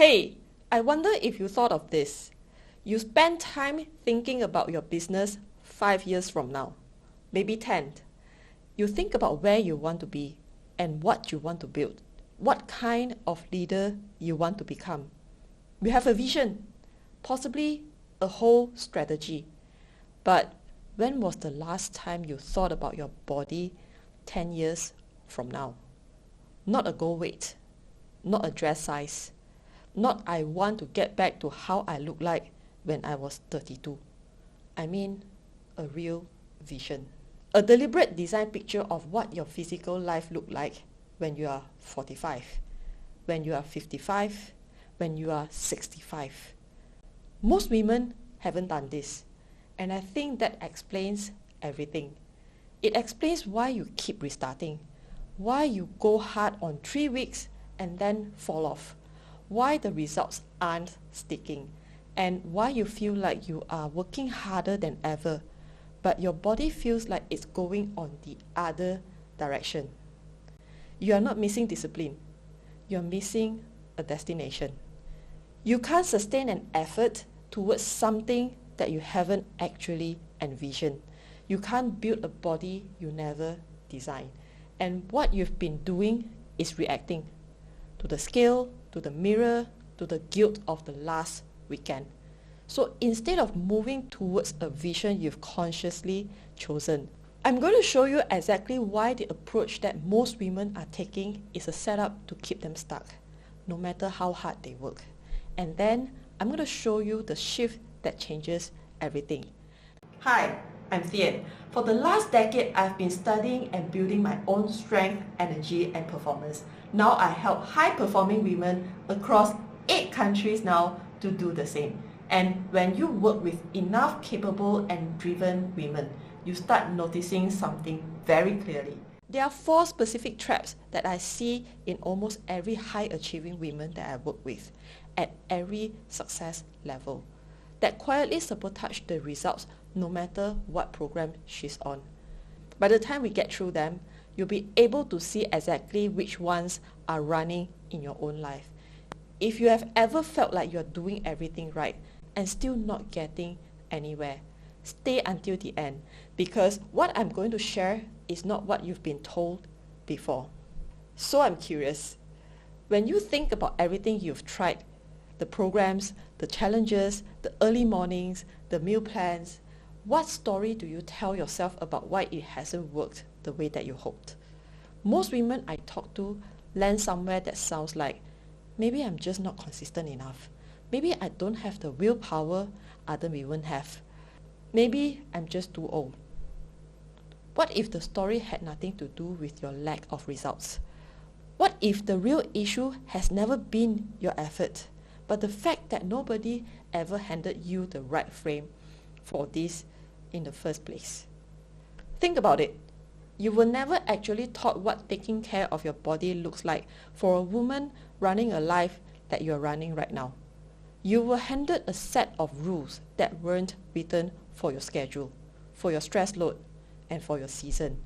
Hey, I wonder if you thought of this. You spend time thinking about your business 5 years from now, maybe 10. You think about where you want to be and what you want to build, what kind of leader you want to become. You have a vision, possibly a whole strategy. But when was the last time you thought about your body 10 years from now? Not a goal weight, not a dress size, not I want to get back to how I looked like when I was 32. I mean, a real vision. A deliberate design picture of what your physical life looked like when you are 45, when you are 55, when you are 65. Most women haven't done this, and I think that explains everything. It explains why you keep restarting, why you go hard on 3 weeks and then fall off, why the results aren't sticking, and why you feel like you are working harder than ever, but your body feels like it's going on the other direction. You are not missing discipline. You're missing a destination. You can't sustain an effort towards something that you haven't actually envisioned. You can't build a body you never designed. And what you've been doing is reacting to the scale, to the mirror, to the guilt of the last weekend. So instead of moving towards a vision you've consciously chosen, I'm going to show you exactly why the approach that most women are taking is a setup to keep them stuck, no matter how hard they work. And then I'm going to show you the shift that changes everything. Hi, I'm Thien. For the last decade, I've been studying and building my own strength, energy, and performance. Now I help high-performing women across 8 countries now to do the same. And when you work with enough capable and driven women, you start noticing something very clearly. There are 4 specific traps that I see in almost every high-achieving women that I work with at every success level that quietly sabotage the results no matter what program she's on. By the time we get through them, you'll be able to see exactly which ones are running in your own life. If you have ever felt like you're doing everything right and still not getting anywhere, stay until the end, because what I'm going to share is not what you've been told before. So I'm curious, when you think about everything you've tried, the programs, the challenges, the early mornings, the meal plans, what story do you tell yourself about why it hasn't worked the way that you hoped? Most women I talk to land somewhere that sounds like, maybe I'm just not consistent enough. Maybe I don't have the willpower other women have. Maybe I'm just too old. What if the story had nothing to do with your lack of results? What if the real issue has never been your effort, but the fact that nobody ever handed you the right frame for this in the first place? Think about it. You were never actually taught what taking care of your body looks like for a woman running a life that you're running right now. You were handed a set of rules that weren't written for your schedule, for your stress load, and for your season.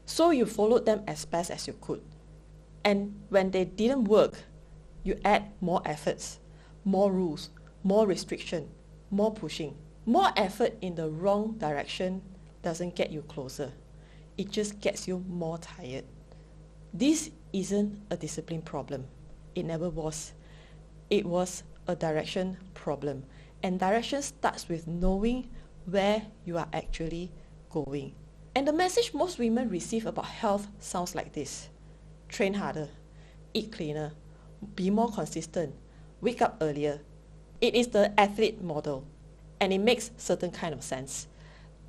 So you followed them as best as you could. And when they didn't work, you add more efforts, more rules, more restriction, more pushing. More effort in the wrong direction doesn't get you closer. It just gets you more tired. This isn't a discipline problem. It never was. It was a direction problem. And direction starts with knowing where you are actually going. And the message most women receive about health sounds like this: train harder, eat cleaner, be more consistent, wake up earlier. It is the athlete model, and it makes certain kind of sense.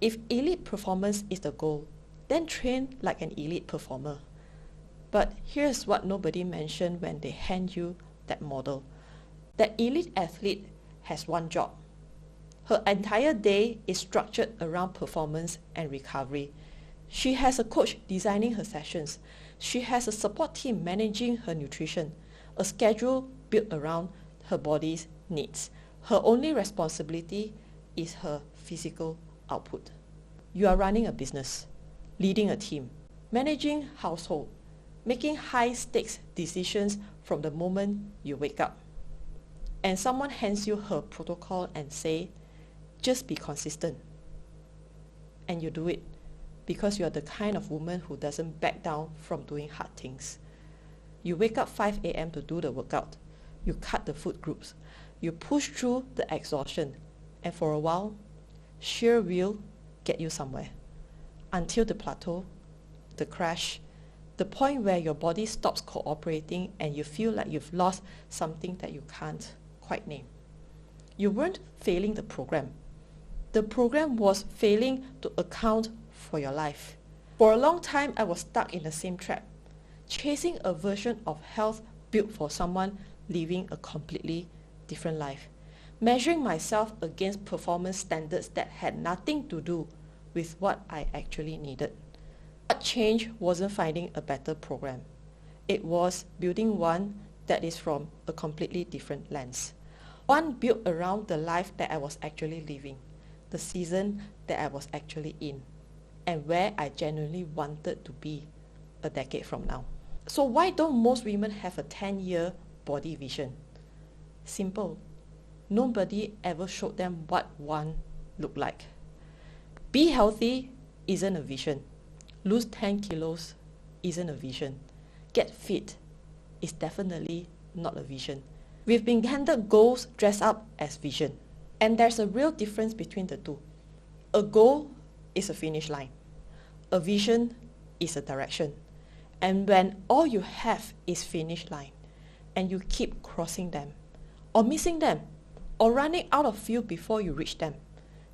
If elite performance is the goal, then train like an elite performer. But here's what nobody mentioned when they hand you that model. That elite athlete has one job. Her entire day is structured around performance and recovery. She has a coach designing her sessions. She has a support team managing her nutrition, a schedule built around her body's needs. Her only responsibility is her physical output. You are running a business, leading a team, managing household, making high-stakes decisions from the moment you wake up. and someone hands you her protocol and say, just be consistent. And you do it because you're the kind of woman who doesn't back down from doing hard things. You wake up 5 a.m. to do the workout. You cut the food groups. You push through the exhaustion. And for a while, sheer will get you somewhere. Until the plateau, the crash, the point where your body stops cooperating and you feel like you've lost something that you can't quite name. You weren't failing the program. The program was failing to account for your life. For a long time, I was stuck in the same trap, chasing a version of health built for someone living a completely different life, measuring myself against performance standards that had nothing to do with what I actually needed. What changed wasn't finding a better program. It was building one that is from a completely different lens. One built around the life that I was actually living, the season that I was actually in, and where I genuinely wanted to be a decade from now. So why don't most women have a 10-year body vision? Simple. Nobody ever showed them what one looked like. Be healthy isn't a vision. Lose 10 kilos isn't a vision. Get fit is definitely not a vision. We've been handed goals dressed up as vision. And there's a real difference between the two. A goal is a finish line. A vision is a direction. And when all you have is finish line, and you keep crossing them, or missing them, or running out of fuel before you reach them,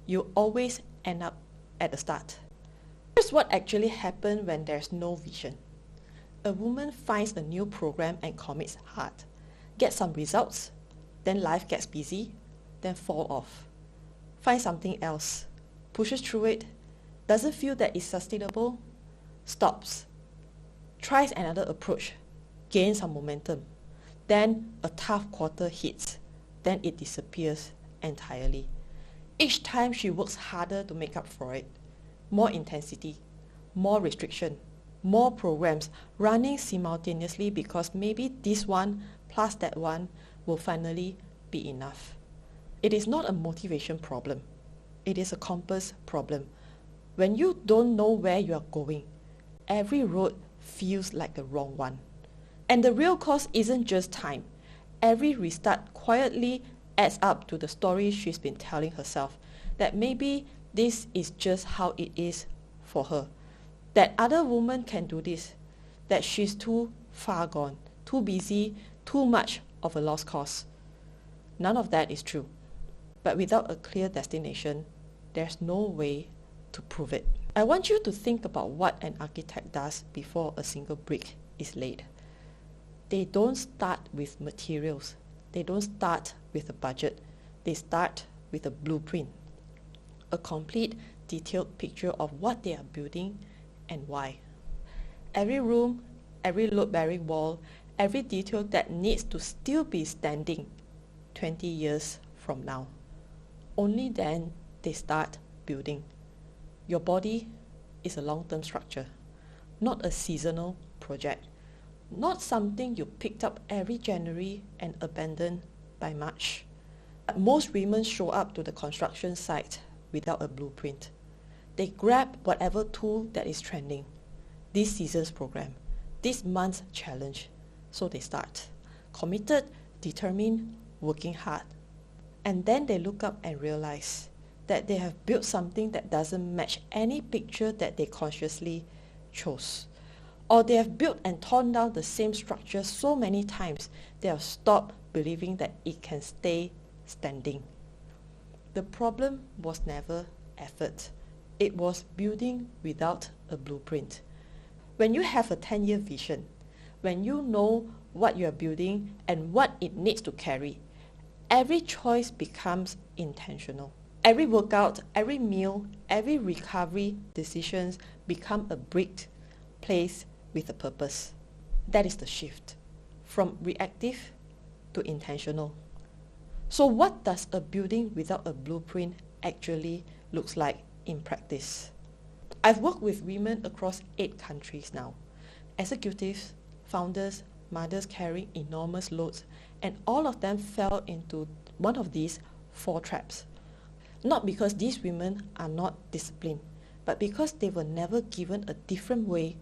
you always end up at the start. Here's what actually happens when there's no vision. A woman finds a new program and commits hard, gets some results, then life gets busy, then fall off. Find something else, pushes through it, doesn't feel that it's sustainable, stops, tries another approach, gains some momentum, then a tough quarter hits, then it disappears entirely. Each time she works harder to make up for it. More intensity, more restriction, more programs running simultaneously because maybe this one plus that one will finally be enough. It is not a motivation problem. It is a compass problem. When you don't know where you are going, every road feels like the wrong one. And the real cost isn't just time. Every restart quietly adds up to the story she's been telling herself, that maybe this is just how it is for her, that other women can do this, that she's too far gone, too busy, too much of a lost cause. None of that is true. But without a clear destination, there's no way to prove it. I want you to think about what an architect does before a single brick is laid. They don't start with materials. They don't start with a budget. They start with a blueprint, a complete, detailed picture of what they are building and why. Every room, every load-bearing wall, every detail that needs to still be standing 20 years from now. Only then they start building. Your body is a long-term structure, not a seasonal project, not something you picked up every January and abandoned by March. But most women show up to the construction site without a blueprint. They grab whatever tool that is trending, this season's program, this month's challenge. So they start, committed, determined, working hard. And then they look up and realize that they have built something that doesn't match any picture that they consciously chose. Or they have built and torn down the same structure so many times, they have stopped believing that it can stay standing. The problem was never effort. It was building without a blueprint. When you have a 10-year vision, when you know what you are building and what it needs to carry, every choice becomes intentional. Every workout, every meal, every recovery decisions become a brick placed with a purpose. That is the shift from reactive to intentional. So what does a building without a blueprint actually looks like in practice? I've worked with women across 8 countries now. Executives, founders, mothers carrying enormous loads, And all of them fell into one of these 4 traps. Not because these women are not disciplined, but because they were never given a different way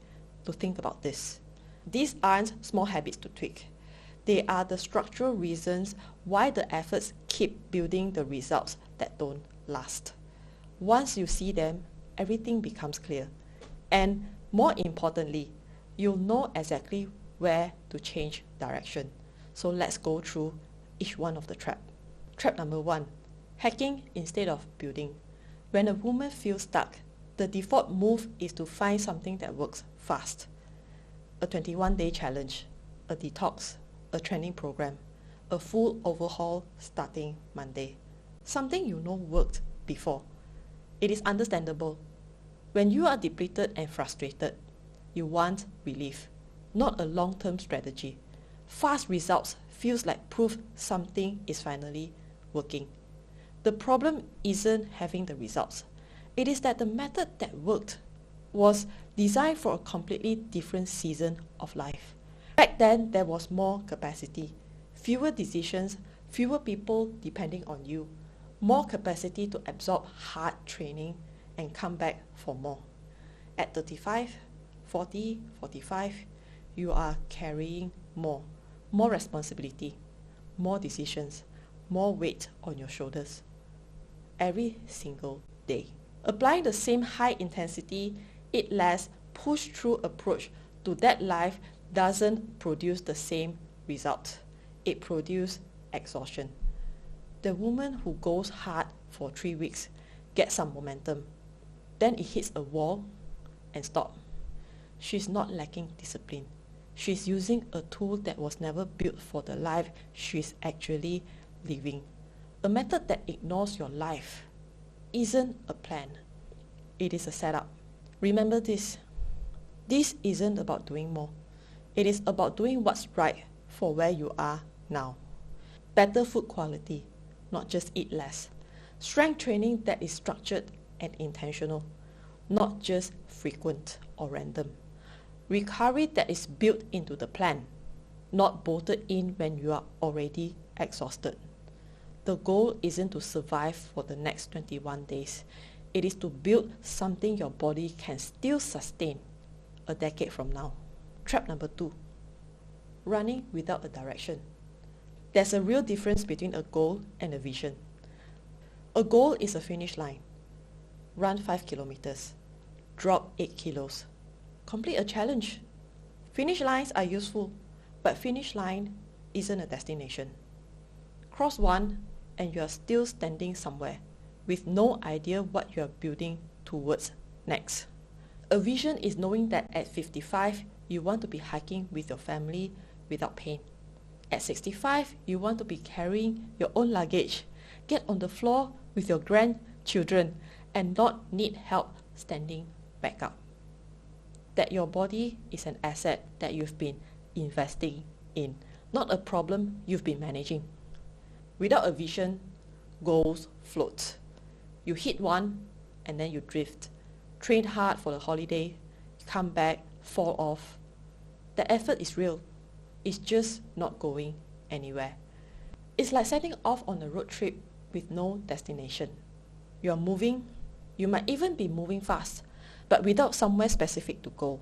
to think about this. These aren't small habits to tweak. They are the structural reasons why the efforts keep building the results that don't last. Once you see them, everything becomes clear. And more importantly, you'll know exactly where to change direction. So let's go through each one of the traps. Trap number 1, hacking instead of building. When a woman feels stuck, the default move is to find something that works fast. A 21-day challenge, a detox, a training program, a full overhaul starting Monday. Something you know worked before. It is understandable. When you are depleted and frustrated, you want relief, not a long-term strategy. Fast results feels like proof something is finally working. The problem isn't having the results. It is that the method that worked was designed for a completely different season of life. Back then, there was more capacity, fewer decisions, fewer people depending on you, more capacity to absorb hard training and come back for more. At 35, 40, 45, you are carrying more responsibility, more decisions, more weight on your shoulders every single day. Applying the same high intensity, eat less, push through approach to that life doesn't produce the same result. It produces exhaustion. The woman who goes hard for 3 weeks gets some momentum. Then it hits a wall and stops. She's not lacking discipline. She's using a tool that was never built for the life she's actually living. A method that ignores your life isn't a plan. It is a setup. Remember this. This isn't about doing more. It is about doing what's right for where you are now. Better food quality, not just eat less. Strength training that is structured and intentional, not just frequent or random. Recovery that is built into the plan, not bolted in when you are already exhausted. The goal isn't to survive for the next 21 days. It is to build something your body can still sustain a decade from now. Trap number 2, running without a direction. There's a real difference between a goal and a vision. A goal is a finish line. Run 5 kilometers. Drop 8 kilos. Complete a challenge. Finish lines are useful, but finish line isn't a destination. Cross one and you are still standing somewhere with no idea what you are building towards next. A vision is knowing that at 55, you want to be hiking with your family without pain. At 65, you want to be carrying your own luggage, get on the floor with your grandchildren, and not need help standing back up. That your body is an asset that you've been investing in, not a problem you've been managing. Without a vision, goals float. You hit one and then you drift. Train hard for the holiday, come back, fall off. The effort is real. It's just not going anywhere. It's like setting off on a road trip with no destination. You're moving, you might even be moving fast, but without somewhere specific to go.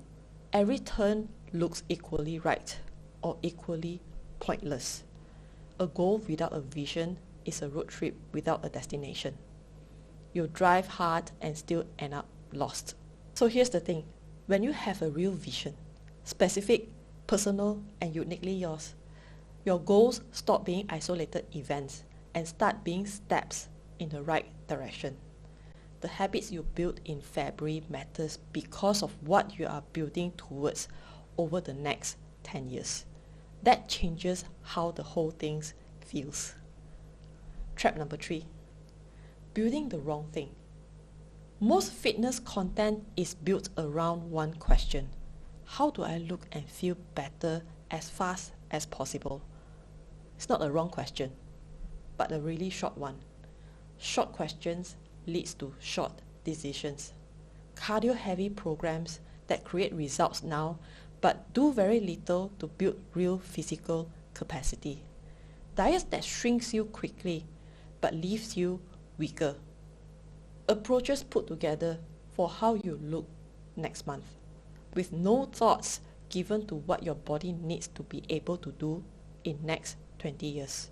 Every turn looks equally right or equally pointless. A goal without a vision is a road trip without a destination. You drive hard and still end up lost. So here's the thing. When you have a real vision, specific, personal, and uniquely yours, your goals stop being isolated events and start being steps in the right direction. The habits you build in February matters because of what you are building towards over the next 10 years. That changes how the whole thing feels. Trap number 3, building the wrong thing. Most fitness content is built around one question. How do I look and feel better as fast as possible? It's not a wrong question, but a really short one. Short questions leads to short decisions. Cardio-heavy programs that create results now but do very little to build real physical capacity. diets that shrinks you quickly but leaves you weaker. Approaches put together for how you look next month, with no thoughts given to what your body needs to be able to do in next 20 years.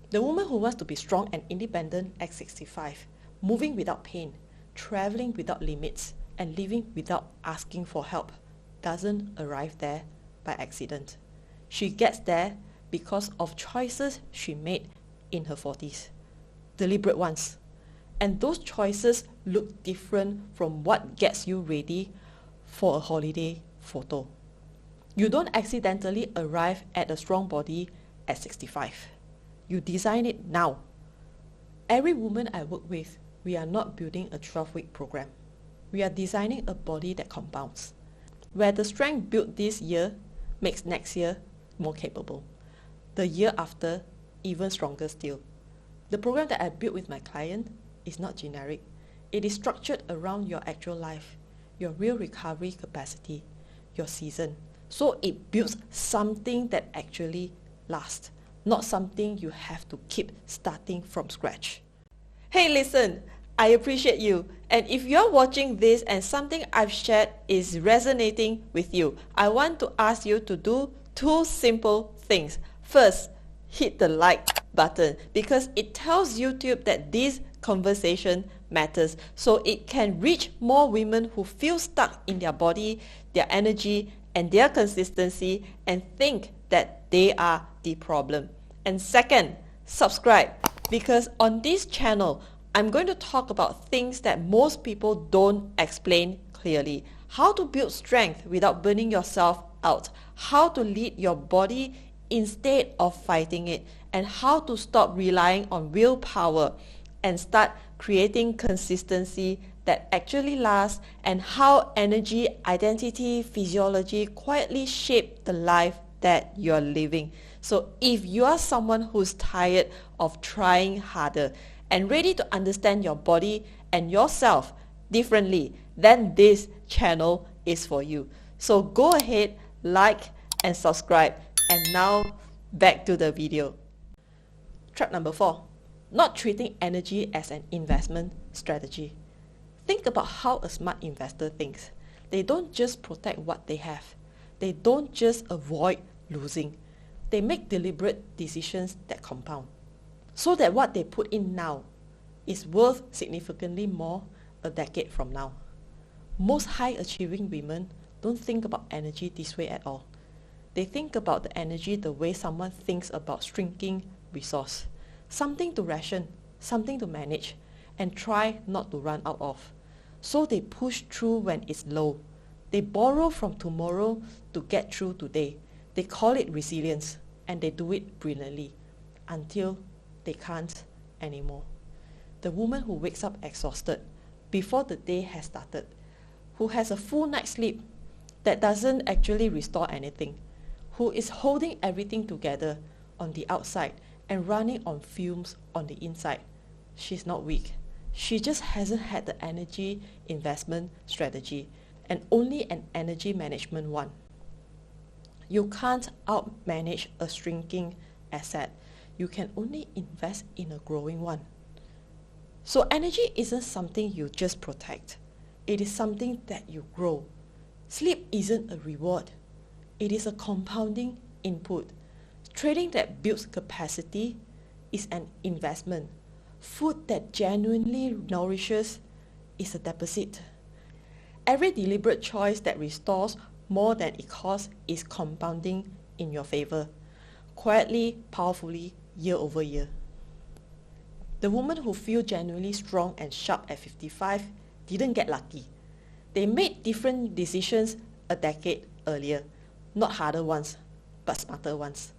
The woman who wants to be strong and independent at 65, moving without pain, traveling without limits, and living without asking for help, doesn't arrive there by accident. She gets there because of choices she made in her 40s, deliberate ones. And those choices look different from what gets you ready for a holiday photo. You don't accidentally arrive at a strong body at 65. You design it now. Every woman I work with, we are not building a 12-week program. We are designing a body that compounds, where the strength built this year makes next year more capable. The year after, even stronger still. The program that I built with my client is not generic. It is structured around your actual life, your real recovery capacity, your season. So it builds something that actually lasts, not something you have to keep starting from scratch. Hey, listen, I appreciate you. And if you're watching this and something I've shared is resonating with you, I want to ask you to do two simple things. First, hit the like button because it tells YouTube that this conversation matters, so it can reach more women who feel stuck in their body, their energy, and their consistency and think that they are the problem. And second, subscribe, because on this channel, I'm going to talk about things that most people don't explain clearly. How to build strength without burning yourself out, how to lead your body instead of fighting it, and how to stop relying on willpower and start creating consistency that actually lasts, and how energy, identity, physiology quietly shape the life that you're living. So if you are someone who's tired of trying harder and ready to understand your body and yourself differently, then this channel is for you. So go ahead, like and subscribe. And now back to the video. Trap number 4, not treating energy as an investment strategy. Think about how a smart investor thinks. They don't just protect what they have. They don't just avoid losing. They make deliberate decisions that compound, so that what they put in now is worth significantly more a decade from now. Most high-achieving women don't think about energy this way at all. They think about the energy the way someone thinks about shrinking resource. Something to ration, something to manage, and try not to run out of. So they push through when it's low. They borrow from tomorrow to get through today. They call it resilience, and they do it brilliantly until they can't anymore. The woman who wakes up exhausted before the day has started, who has a full night's sleep that doesn't actually restore anything, who is holding everything together on the outside and running on fumes on the inside. She's not weak. She just hasn't had the energy investment strategy, and only an energy management one. You can't outmanage a shrinking asset. You can only invest in a growing one. So energy isn't something you just protect. It is something that you grow. Sleep isn't a reward. It is a compounding input. Trading that builds capacity is an investment. Food that genuinely nourishes is a deposit. Every deliberate choice that restores more than it costs is compounding in your favor, quietly, powerfully, year over year. The women who feel genuinely strong and sharp at 55 didn't get lucky. They made different decisions a decade earlier, not harder ones, but smarter ones.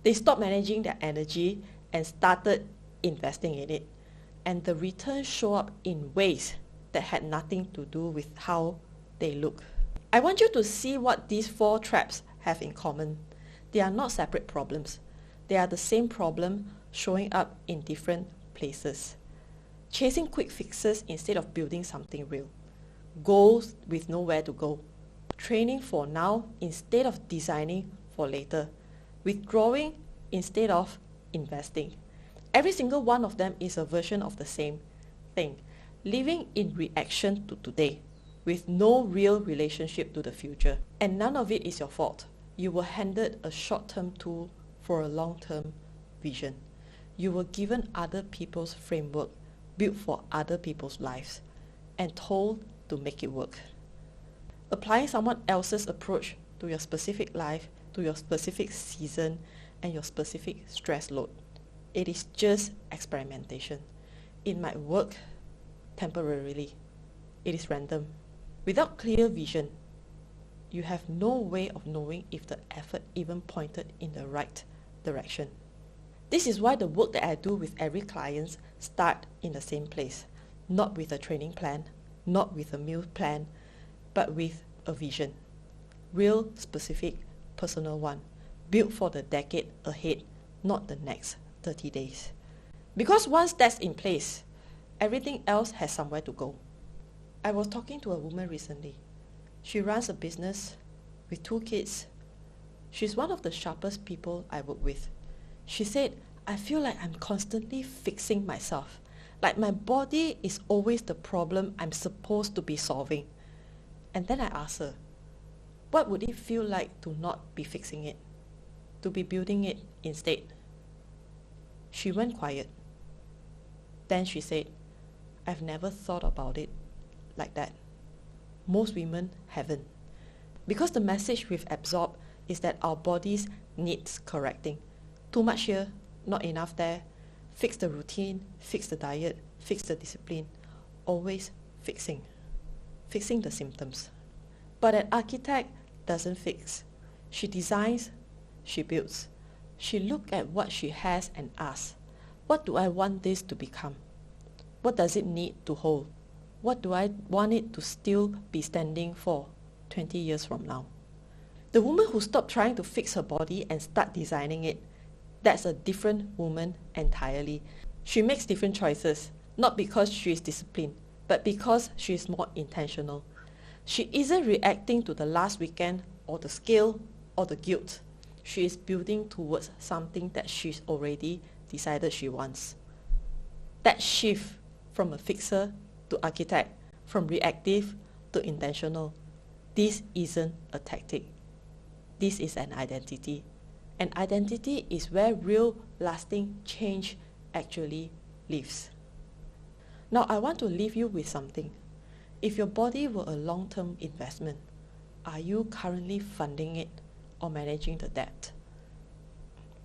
They stopped managing their energy and started investing in it, and the returns show up in ways that had nothing to do with how they look. I want you to see what these 4 traps have in common. They are not separate problems. They are the same problem showing up in different places. Chasing quick fixes instead of building something real. Goals with nowhere to go. Training for now instead of designing for later. Withdrawing instead of investing. Every single one of them is a version of the same thing, living in reaction to today, with no real relationship to the future. And none of it is your fault. You were handed a short-term tool for a long-term vision. You were given other people's framework, built for other people's lives, and told to make it work. Applying someone else's approach to your specific life, to your specific season, and your specific stress load. It is just experimentation. It might work temporarily. It is random. Without clear vision, you have no way of knowing if the effort even pointed in the right direction. This is why the work that I do with every client start in the same place, not with a training plan, not with a meal plan, but with a vision. Real, specific, personal one, built for the decade ahead, not the next 30 days. Because once that's in place, everything else has somewhere to go. I was talking to a woman recently. She runs a business with 2 kids. She's one of the sharpest people I work with. She said, I feel like I'm constantly fixing myself. Like my body is always the problem I'm supposed to be solving. And then I asked her, what would it feel like to not be fixing it? To be building it instead? She went quiet. Then she said, I've never thought about it like that. Most women haven't. Because the message we've absorbed is that our bodies needs correcting. Too much here, not enough there. Fix the routine, fix the diet, fix the discipline. Always fixing. Fixing the symptoms. But an architect doesn't fix. She designs, she builds. She looks at what she has and asks, what do I want this to become? What does it need to hold? What do I want it to still be standing for 20 years from now? The woman who stopped trying to fix her body and start designing it, that's a different woman entirely. She makes different choices, not because she is disciplined, but because she is more intentional. She isn't reacting to the last weekend or the scale or the guilt. She is building towards something that she's already decided she wants. That shift from a fixer to architect, from reactive to intentional, this isn't a tactic. This is an identity. And identity is where real lasting change actually lives. Now I want to leave you with something. If your body were a long-term investment, are you currently funding it or managing the debt?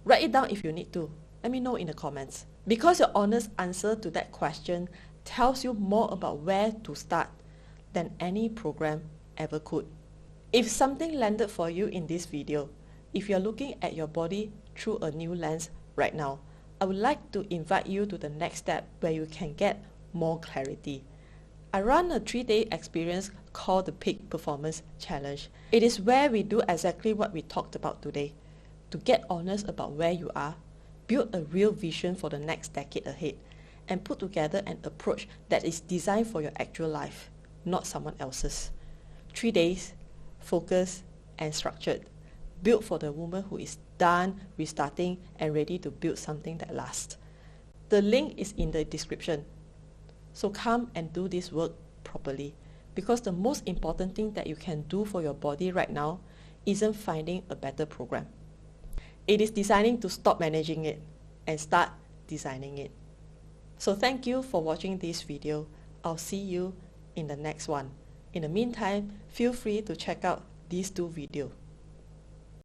Write it down if you need to. Let me know in the comments. Because your honest answer to that question tells you more about where to start than any program ever could. If something landed for you in this video, if you're looking at your body through a new lens right now, I would like to invite you to the next step where you can get more clarity. I run a 3-day experience called the Peak Performance Challenge. It is where we do exactly what we talked about today. To get honest about where you are, build a real vision for the next decade ahead, and put together an approach that is designed for your actual life, not someone else's. 3 days, focused and structured, built for the woman who is done restarting and ready to build something that lasts. The link is in the description. So come and do this work properly, because the most important thing that you can do for your body right now isn't finding a better program. It is designing to stop managing it and start designing it. So thank you for watching this video. I'll see you in the next one. In the meantime, feel free to check out these 2 videos.